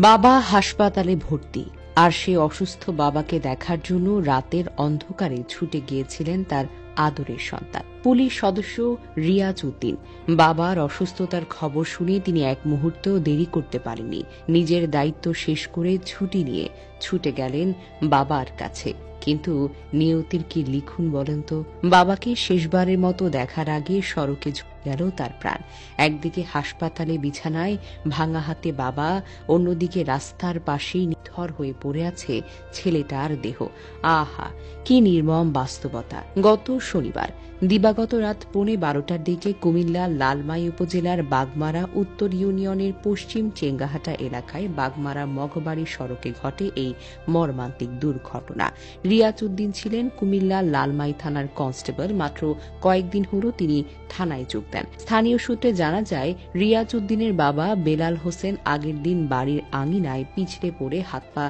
বাবা হাসপাতালে ভর্তি, আর সে অসুস্থ বাবাকে দেখার জন্য রাতের অন্ধকারে ছুটে গিয়েছিলেন তার আদরের সন্তান পুলিশ সদস্য রিয়াজ উদ্দিন। বাবার অসুস্থতার খবর শুনে তিনি এক মুহূর্তও দেরি করতে পারেননি। নিজের দায়িত্ব শেষ করে ছুটি নিয়ে ছুটে গেলেন বাবার কাছে। কিন্তু নিয়তির কি লিখুন বলেন তো, বাবাকে শেষবারের মতো দেখার আগে সড়কে ঝুঁকে গেল তার প্রাণ। একদিকে হাসপাতালে বিছানায় ভাঙা হাতে বাবা, অন্যদিকে রাস্তার পাশেই নিথর হয়ে পড়ে আছে ছেলেটার দেহ। আহা, কি নির্মম বাস্তবতা! গত শনিবার দিবাগত রাত 12:15টার দিকে কুমিল্লা লালমাই উপজেলার বাগমারা উত্তর ইউনিয়নের পশ্চিম চেঙ্গাহাটা এলাকায় বাগমারা মগবাড়ি সড়কে ঘটে এই মর্মান্তিক দুর্ঘটনা। রিয়াজ উদ্দিন ছিলেন কুমিল্লা লালমাই থানার কনস্টেবল। মাত্র কয়েকদিন হল তিনি থানায় যোগ দেন। স্থানীয় সূত্রে জানা যায়, রিয়াজ উদ্দিনের বাবা বেলাল হোসেন আগের দিন বাড়ির আঙিনায় পিছড়ে পড়ে হাত পা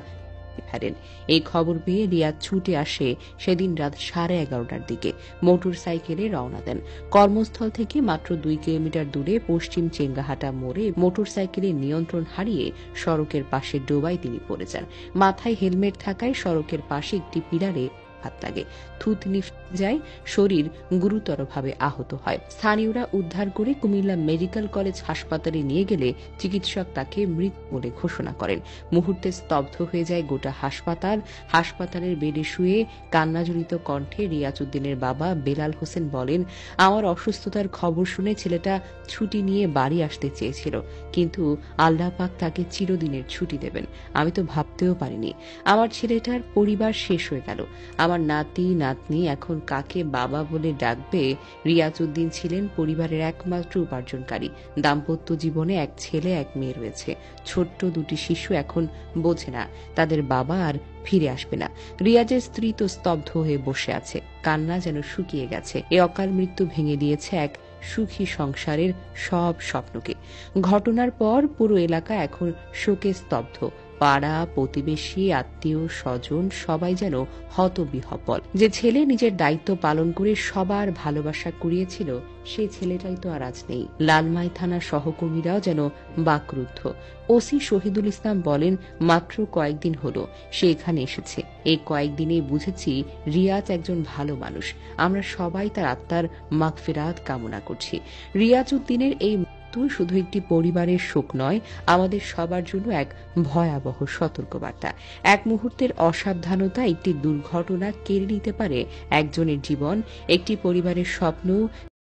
ফেলেন। এই খবর পেয়ে রিয়াজ ছুটে আসে সেদিন রাত 11:30টার দিকে। মোটর সাইকেলে রওনা দেন। কর্মস্থল থেকে মাত্র 2 কিলোমিটার দূরে পশ্চিম চেঙ্গাহাটা মোড়ে মোটর সাইকেলের নিয়ন্ত্রণ হারিয়ে সড়কের পাশে ডোবায় তিনি পড়ে যান। মাথায় হেলমেট থাকায় সড়কের পাশে একটি পিলারে হাত লাগে, থুতনি যায়, শরীর গুরুতরভাবে আহত হয়। স্থানীয়রা উদ্ধার করে কুমিল্লা মেডিকেল কলেজ হাসপাতালে নিয়ে গেলে চিকিৎসক তাকে মৃত বলে ঘোষণা করেন। মুহূর্তে স্তব্ধ হয়ে যায় গোটা হাসপাতাল। হাসপাতালের বেডে শুয়ে কান্নাজড়িত কণ্ঠে রিয়াজ উদ্দিনের বাবা বেলাল হোসেন বলেন, আমার অসুস্থতার খবর শুনে ছেলেটা ছুটি নিয়ে বাড়ি আসতে চেয়েছিল, কিন্তু আল্লাহ পাক তাকে চিরদিনের ছুটি দেবেন। আমি তো ভাবতেও পারিনি আমার ছেলেটার পরিবার শেষ হয়ে গেল। আমার নাতি নাতনি এখন কাকে বাবা বলে ডাকবে? রিয়াজ উদ্দিন ছিলেন পরিবারের একমাত্র উপার্জনকারী। দাম্পত্য জীবনে এক ছেলে এক মেয়ে রয়েছে। ছোট্ট 2টি শিশু এখন বোঝে না তাদের বাবা আর ফিরে আসবে না। রিয়াজের স্ত্রী তো স্তব্ধ হয়ে বসে আছে, কান্না যেন শুকিয়ে গেছে। এ অকাল মৃত্যু ভেঙে দিয়েছে এক সুখী সংসারের সব স্বপ্নকে। ঘটনার পর পুরো এলাকা এখন শোকে স্তব্ধ। পাড়া প্রতিবেশী, আত্মীয় স্বজন সবাই যেন হতবিহ্বল। যে ছেলে নিজের দায়িত্ব পালন করে সবার ভালোবাসা কুড়িয়েছিল, সেই ছেলেটাই তো আর আজ নেই। লালমাই থানার সহকর্মীরাও যেন বাকরুদ্ধ। ওসি শহীদুল ইসলাম বলেন, মাত্র কয়েকদিন হলো সে এখানে এসেছে। এই কয়েকদিনেই বুঝেছি রিয়াজ একজন ভালো মানুষ। আমরা সবাই তার আত্মার মাগফিরাত কামনা করছি। রিয়াজ উদ্দিনের এই শুধু একটি পরিবারের শোক নয়, আমাদের সবার জন্য এক ভয়াবহ সতর্কবার্তা। এক মুহূর্তের অসাবধানতা, একটি দুর্ঘটনা কেড়ে নিতে পারে একজনের জীবন, একটি পরিবারের স্বপ্ন।